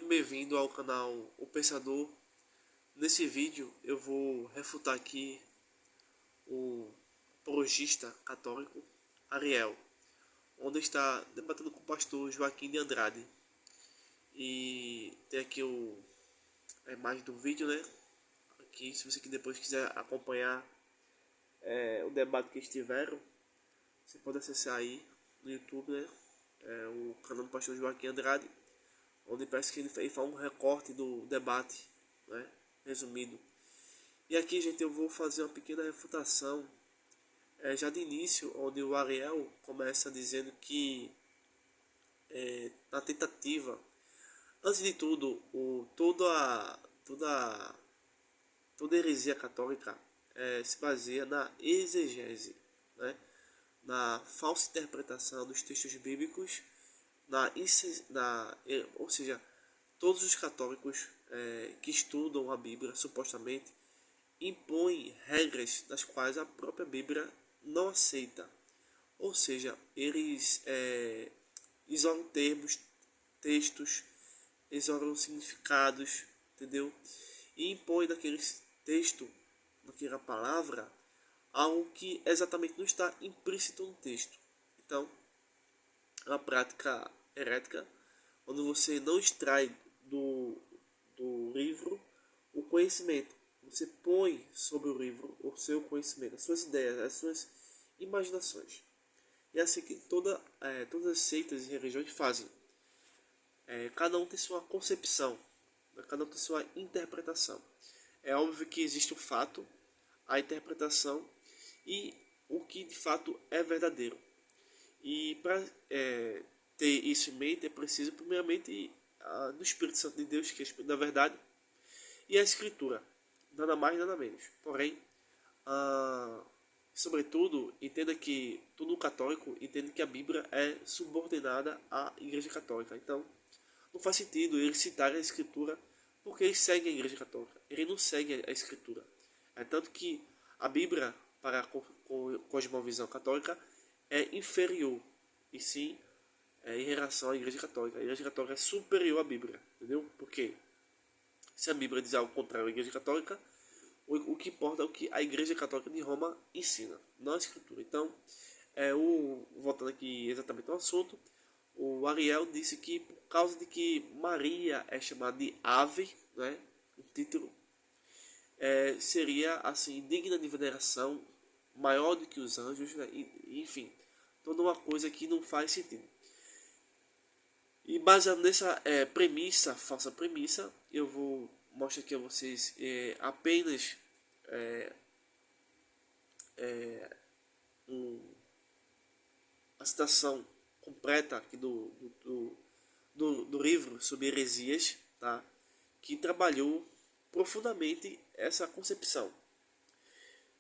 bem-vindo ao canal O Pensador. Nesse vídeo eu vou refutar aqui o apologista católico Ariel, onde está debatendo com o pastor Joaquim de Andrade. E tem aqui a imagem do vídeo, né? Aqui, se você que depois quiser acompanhar o debate que eles tiveram, você pode acessar aí no YouTube, né? O canal do pastor Joaquim Andrade, onde parece que ele faz um recorte do debate, né, resumido. E aqui, gente, eu vou fazer uma pequena refutação, já de início, onde o Ariel começa dizendo que na tentativa, antes de tudo, toda heresia católica se baseia na exegese, né, na falsa interpretação dos textos bíblicos, ou seja, todos os católicos que estudam a Bíblia, supostamente, impõem regras das quais a própria Bíblia não aceita. Ou seja, eles isolam termos, textos, isolam significados, entendeu? E impõem naquele texto, naquela palavra, algo que exatamente não está implícito no texto. Então, é uma prática herética, onde você não extrai do livro o conhecimento. Você põe sobre o livro o seu conhecimento, as suas ideias, as suas imaginações. E é assim que todas as seitas e religiões fazem. Cada um tem sua concepção, cada um tem sua interpretação. É óbvio que existe o fato, a interpretação e o que de fato é verdadeiro. E para ter isso em mente é preciso primeiramente do Espírito Santo de Deus, que é o Espírito da verdade, e a Escritura, nada mais nada menos. Porém, sobretudo, entenda que todo católico entende que a Bíblia é subordinada à Igreja Católica. Então, não faz sentido ele citar a Escritura porque ele segue a Igreja Católica. Ele não segue a Escritura. É tanto que a Bíblia, para a cosmovisão católica, é inferior, e sim em relação à Igreja Católica. A Igreja Católica é superior à Bíblia, entendeu? Porque se a Bíblia diz algo contrário à Igreja Católica, o que importa é o que a Igreja Católica de Roma ensina, não a Escritura. Então, voltando aqui exatamente ao assunto, o Ariel disse que por causa de que Maria é chamada de ave, né, o título, seria assim digna de veneração, maior do que os anjos, né, enfim, toda uma coisa que não faz sentido. E baseado nessa falsa premissa, eu vou mostrar aqui a vocês apenas a citação completa aqui do livro sobre heresias, tá? Que trabalhou profundamente essa concepção.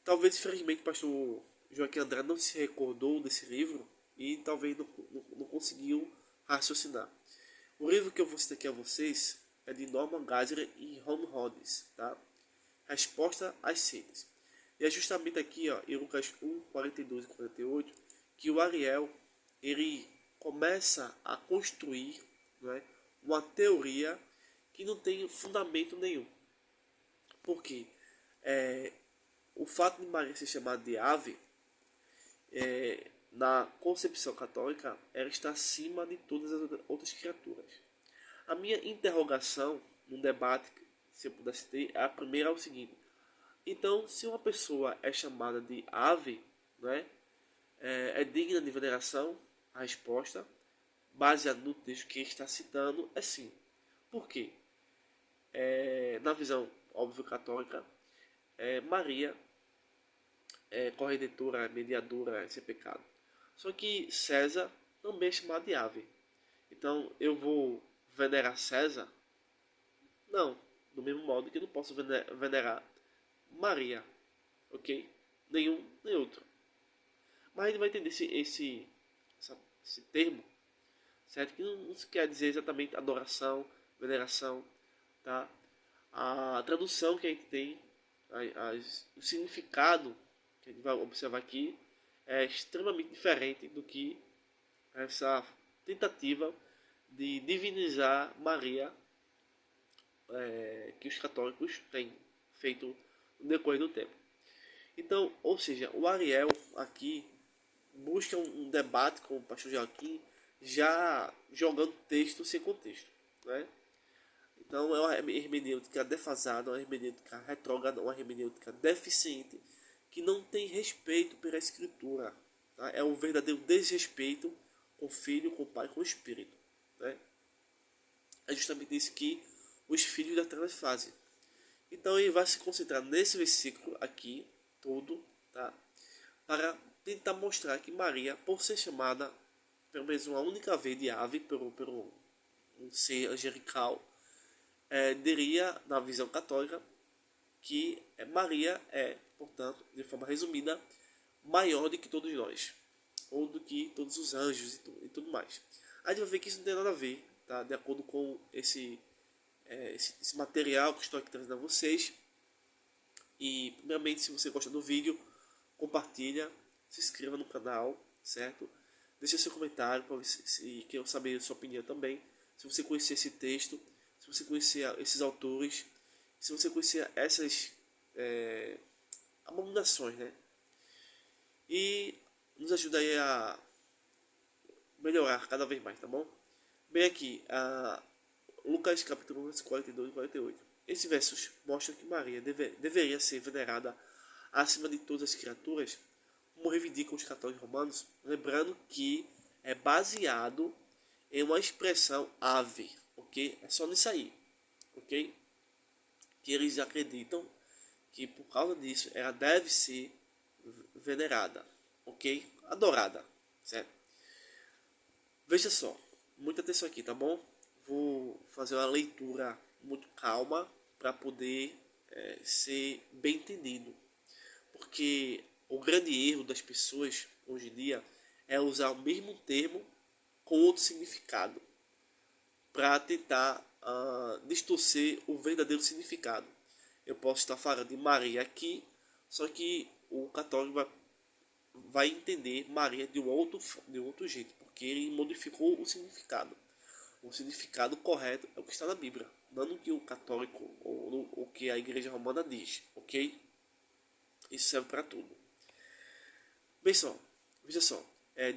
Talvez, infelizmente, o pastor Joaquim Andrade não se recordou desse livro e talvez não conseguiu raciocinar. O livro que eu vou citar aqui a vocês é de Norman Geisler e Ron Rhodes, tá? Resposta às seitas. E é justamente aqui, ó, em Lucas 1, 42 e 48, que o Ariel ele começa a construir, né, uma teoria que não tem fundamento nenhum. Por quê? O fato de Maria ser chamada de ave, na concepção católica, ela está acima de todas as outras criaturas. A minha interrogação no debate, se eu pudesse ter, a primeira é o seguinte: então, se uma pessoa é chamada de ave, né, é digna de veneração? A resposta, baseada no texto que ele está citando, é sim. Por quê? Na visão, óbvio, católica, Maria é corredentora, mediadora, sem pecado. Só que César também é chamado de ave. Então, eu vou venerar César? Não. Do mesmo modo que eu não posso venerar Maria. Ok? Nenhum, nem outro. Mas a gente vai entender esse termo, certo? Que não quer dizer exatamente adoração, veneração, tá? A tradução que a gente tem, o significado que a gente vai observar aqui é extremamente diferente do que essa tentativa de divinizar Maria que os católicos têm feito no decorrer do tempo. Então, ou seja, o Ariel aqui busca um debate com o pastor Joaquim, já jogando texto sem contexto, né? Então é uma hermenêutica defasada, uma hermenêutica retrógrada, uma hermenêutica deficiente, que não tem respeito pela escritura. Tá? É um verdadeiro desrespeito com o Filho, com o Pai, com o Espírito. Né? É justamente isso que os filhos da trevas fazem. Então ele vai se concentrar nesse versículo aqui, todo, tá? Para tentar mostrar que Maria, por ser chamada pelo menos uma única vez de ave pelo um ser angelical, diria, na visão católica, que Maria é, portanto, de forma resumida, maior do que todos nós, ou do que todos os anjos e tudo mais. A gente vai ver que isso não tem nada a ver, tá? De acordo com esse material que estou aqui trazendo a vocês. E, primeiramente, se você gosta do vídeo, compartilha, se inscreva no canal, certo? Deixe seu comentário para se quer saber a sua opinião também. Se você conhecer esse texto, se você conhecer esses autores, se você conhecer essas abominações, né? E nos ajuda aí a melhorar cada vez mais, tá bom? Bem aqui, Lucas capítulo 42 e 48. Esses versos mostram que Maria deveria ser venerada acima de todas as criaturas, como reivindicam os católicos romanos, lembrando que é baseado em uma expressão ave, ok? É só nisso aí, ok? Que eles acreditam que por causa disso ela deve ser venerada, ok? Adorada, certo? Veja só, muita atenção aqui, tá bom? Vou fazer uma leitura muito calma para poder ser bem entendido. Porque o grande erro das pessoas hoje em dia é usar o mesmo termo com outro significado para tentar distorcer o verdadeiro significado. Eu posso estar falando de Maria aqui, só que o católico vai entender Maria de um outro jeito, porque ele modificou o significado. O significado correto é o que está na Bíblia, não o que o católico ou o que a Igreja Romana diz, ok? Isso serve para tudo. Veja só,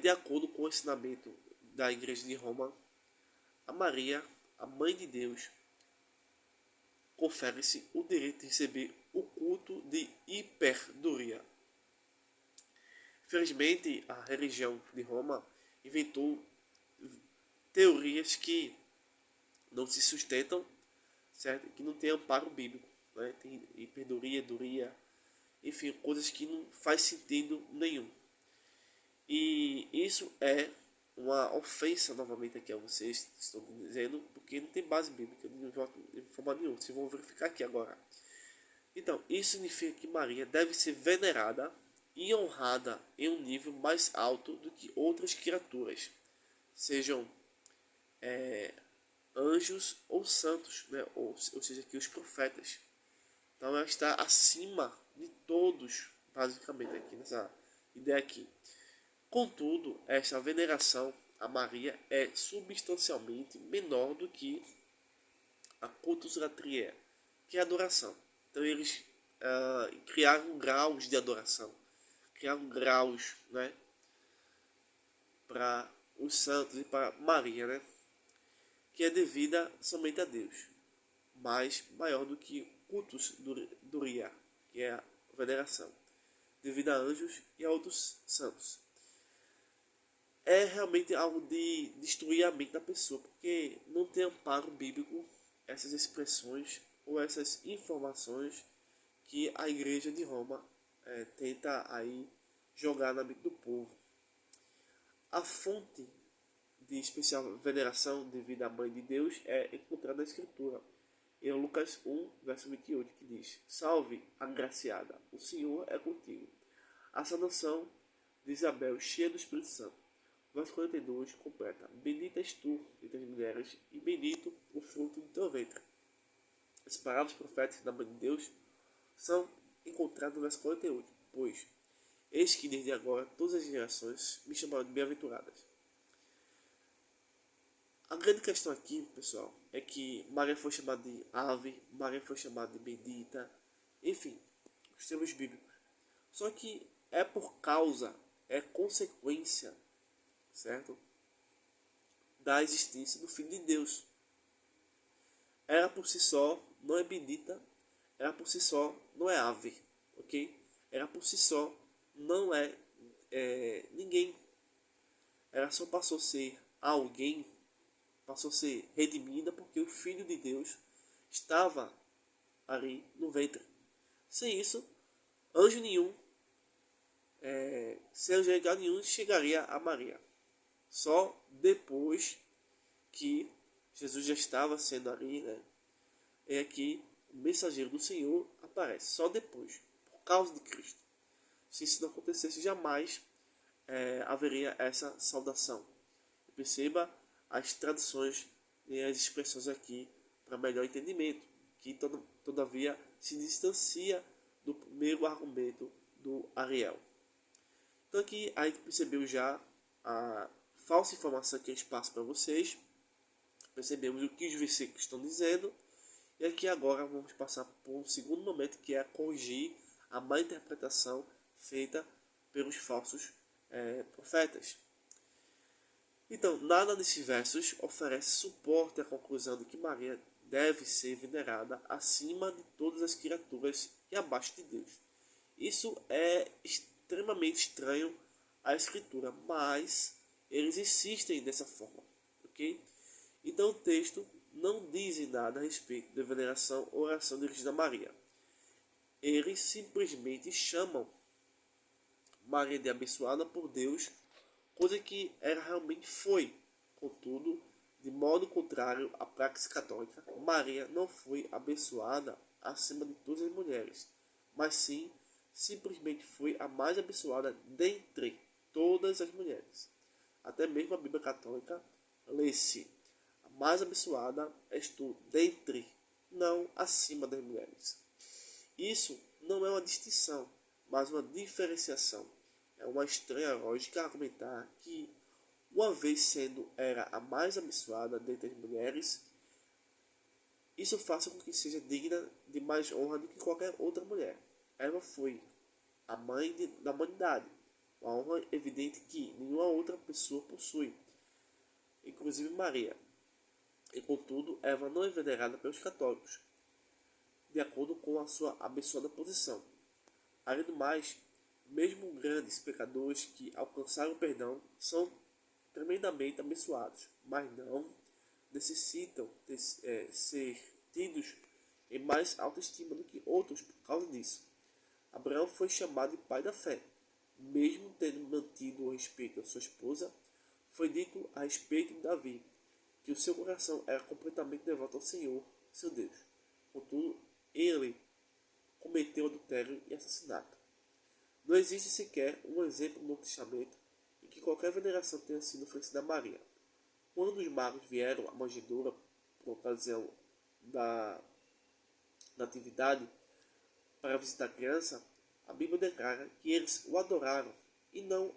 de acordo com o ensinamento da Igreja de Roma, a Maria, a Mãe de Deus, confere-se o direito de receber o culto de hiperduria. Infelizmente, a religião de Roma inventou teorias que não se sustentam, certo? Que não tem amparo bíblico, né? Tem hiperduria, duria, enfim, coisas que não faz sentido nenhum. E isso é uma ofensa novamente aqui a vocês, estou dizendo, porque não tem base bíblica de forma nenhuma. Vocês vão verificar aqui agora. Então, isso significa que Maria deve ser venerada e honrada em um nível mais alto do que outras criaturas, sejam anjos ou santos, né? ou seja, aqui os profetas. Então ela está acima de todos, basicamente, aqui nessa ideia aqui. Contudo, esta veneração a Maria é substancialmente menor do que a cultus latria, que é a adoração. Então eles criaram graus de adoração, criaram graus, né, para os santos e para Maria, né, que é devida somente a Deus, mas maior do que cultus duria, que é a veneração, devida a anjos e a outros santos. É realmente algo de destruir a mente da pessoa, porque não tem amparo bíblico essas expressões ou essas informações que a Igreja de Roma tenta aí jogar na mente do povo. A fonte de especial veneração devido à Mãe de Deus é encontrada na Escritura, em Lucas 1, verso 28, que diz: Salve, agraciada, o Senhor é contigo. A saudação de Isabel, cheia do Espírito Santo. Verso 42 completa: Bendita és tu entre as mulheres, e bendito o fruto do teu ventre. As palavras proféticas da Mãe de Deus são encontradas no verso 48, pois eis que desde agora todas as gerações me chamarão de bem-aventuradas. A grande questão aqui, pessoal, é que Maria foi chamada de ave, Maria foi chamada de bendita, enfim, os termos bíblicos. Só que é por causa, é consequência, certo? Da existência do Filho de Deus. Ela por si só não é bendita, ela por si só não é ave, ok? Ela por si só não é ninguém. Ela só passou a ser alguém, passou a ser redimida porque o Filho de Deus estava ali no ventre. Sem isso, anjo nenhum, sem angelical nenhum, chegaria a Maria. Só depois que Jesus já estava sendo ali, né? É que o mensageiro do Senhor aparece. Só depois, por causa de Cristo. Se isso não acontecesse, jamais haveria essa saudação. Perceba as traduções e as expressões aqui para melhor entendimento, que todavia se distancia do primeiro argumento do Ariel. Então aqui a gente percebeu já a falsa informação que eles passam para vocês, percebemos o que os versículos estão dizendo, e aqui agora vamos passar por um segundo momento, que é corrigir a má interpretação feita pelos falsos profetas. Então, nada nesses versos oferece suporte à conclusão de que Maria deve ser venerada acima de todas as criaturas e abaixo de Deus. Isso é extremamente estranho à Escritura, mas eles insistem dessa forma, ok? Então o texto não diz nada a respeito da veneração ou oração dirigida a Maria. Eles simplesmente chamam Maria de abençoada por Deus, coisa que ela realmente foi. Contudo, de modo contrário à prática católica, Maria não foi abençoada acima de todas as mulheres, mas sim simplesmente foi a mais abençoada dentre todas as mulheres. Até mesmo a Bíblia Católica lê-se: a mais abençoada és tu dentre, não acima das mulheres. Isso não é uma distinção, mas uma diferenciação. É uma estranha lógica argumentar que, uma vez sendo ela a mais abençoada dentre as mulheres, isso faça com que seja digna de mais honra do que qualquer outra mulher. Ela foi a mãe da humanidade, uma honra evidente que nenhuma outra pessoa possui, inclusive Maria. E contudo, Eva não é venerada pelos católicos, de acordo com a sua abençoada posição. Além do mais, mesmo grandes pecadores que alcançaram o perdão são tremendamente abençoados, mas não necessitam ser tidos em mais alta estima do que outros por causa disso. Abraão foi chamado de pai da fé. Mesmo tendo mantido o respeito à sua esposa, foi dito a respeito de Davi que o seu coração era completamente devoto ao Senhor, seu Deus. Contudo, ele cometeu adultério e assassinato. Não existe sequer um exemplo no Novo Testamento em que qualquer veneração tenha sido oferecida a Maria. Quando os magos vieram à manjedoura por ocasião da natividade para visitar a criança, a Bíblia declara que eles o adoraram e não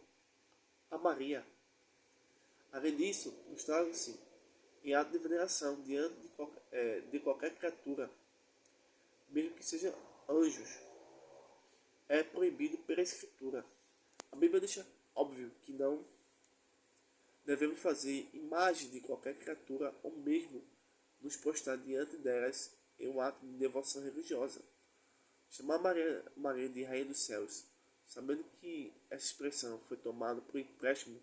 a Maria. Além disso, mostraram-se em ato de veneração diante de qualquer criatura, mesmo que sejam anjos. É proibido pela Escritura. A Bíblia deixa óbvio que não devemos fazer imagem de qualquer criatura ou mesmo nos prostrar diante delas em um ato de devoção religiosa. Chamar Maria de Rainha dos Céus, sabendo que essa expressão foi tomada por empréstimo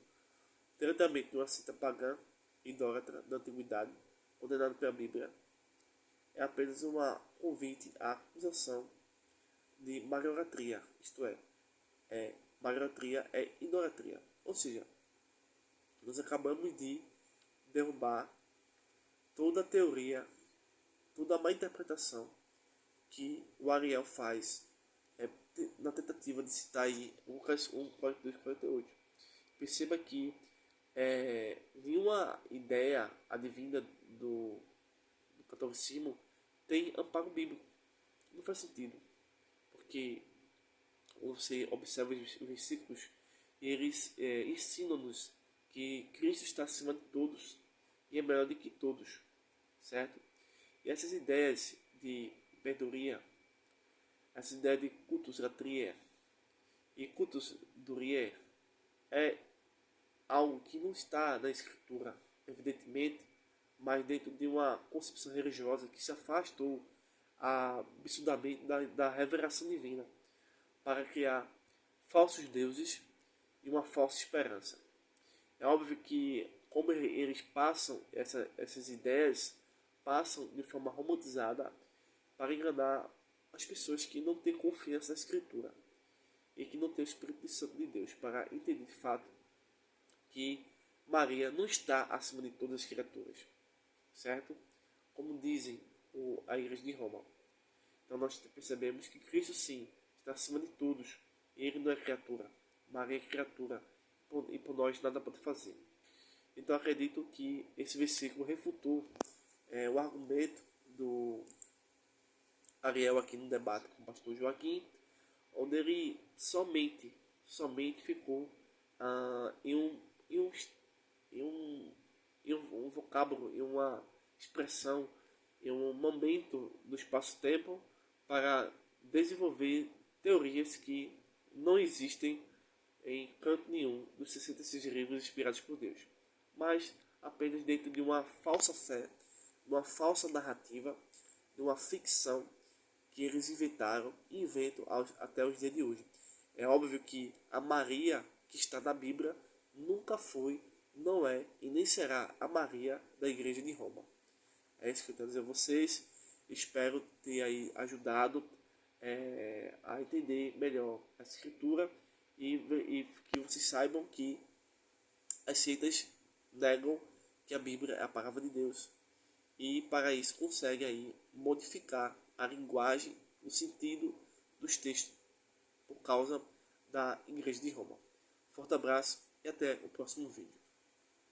diretamente de uma seita pagã idólatra da antiguidade, condenado pela Bíblia, é apenas um convite à acusação de mariolatria, isto é mariolatria é idolatria. Ou seja, nós acabamos de derrubar toda a teoria, toda a má interpretação que o Ariel faz na tentativa de citar aí Lucas 1, 42 e 48. Perceba que nenhuma ideia advinda do catolicismo tem amparo bíblico. Não faz sentido, porque você observa os versículos e eles ensinam-nos que Cristo está acima de todos e é melhor do que todos. certo? E essas ideias de iperduria, essa ideia de cultus latria e cultus durie é algo que não está na escritura, evidentemente, mas dentro de uma concepção religiosa que se afastou absurdamente da revelação divina para criar falsos deuses e uma falsa esperança. É óbvio que, como eles passam, essas ideias passam de forma romantizada para enganar as pessoas que não têm confiança na Escritura e que não têm o Espírito Santo de Deus para entender de fato que Maria não está acima de todas as criaturas, certo? Como dizem a Igreja de Roma. Então nós percebemos que Cristo sim está acima de todos. Ele não é criatura. Maria é criatura. E por nós nada pode fazer. Então acredito que esse versículo refutou o argumento do Ariel aqui no debate com o pastor Joaquim, onde ele somente ficou em um vocábulo, em uma expressão, em um momento do espaço-tempo para desenvolver teorias que não existem em canto nenhum dos 66 livros inspirados por Deus, mas apenas dentro de uma falsa fé, de uma falsa narrativa, de uma ficção que eles inventaram e inventam até os dias de hoje. É óbvio que a Maria que está na Bíblia nunca foi, não é e nem será a Maria da Igreja de Roma. É isso que eu quero dizer a vocês. Espero ter aí ajudado a entender melhor a Escritura e que vocês saibam que as seitas negam que a Bíblia é a palavra de Deus e para isso conseguem aí modificar a linguagem, o sentido dos textos por causa da Igreja de Roma. Forte abraço e até o próximo vídeo.